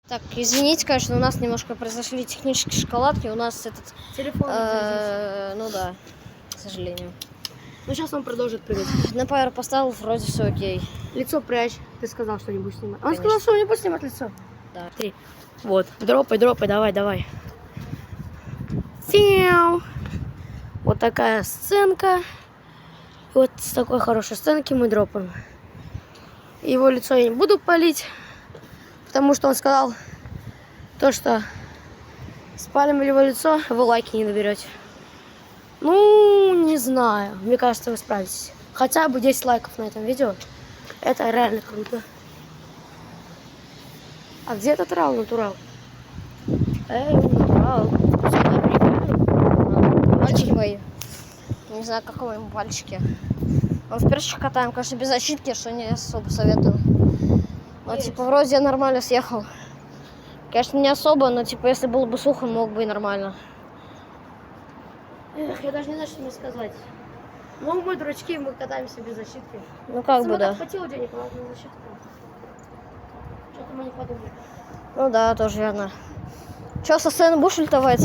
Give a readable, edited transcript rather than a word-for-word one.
Так, извините, конечно, у нас немножко произошли технические шоколадки. У нас этот... Телефон. Ну да, к сожалению. Ну сейчас он продолжит прыгать. На пауэр поставил, вроде все окей. Лицо прячь. Ты сказал, что не будешь снимать. Он Конечно. сказал, что не будет снимать лицо. Да. 3. Вот. Дропай, давай. Фиу. Вот такая сценка. Вот с такой хорошей сценки мы дропаем. Его лицо я не буду палить, потому что он сказал то, что спалим его лицо, вы лайки не наберете. Ну, не знаю. Мне кажется, вы справитесь. Хотя бы 10 лайков на этом видео. Это реально круто. А где этот натурал? Натурал. Мальчики мои. Не знаю, какого ему пальчики. Он в перчик катаем, конечно, без защитки, что не особо советую. Но, типа, вроде я нормально съехал. Конечно, не особо, но, типа, если было бы сухо, мог бы и нормально. Эх, я даже не знаю, что мне сказать. Ну, мы дурачки, мы катаемся без защитки. Ну, как бы, да. Хватило денег, а на защитку. Что-то мы не подумали. Ну да, тоже верно. Че, со сцены будешь ультовать?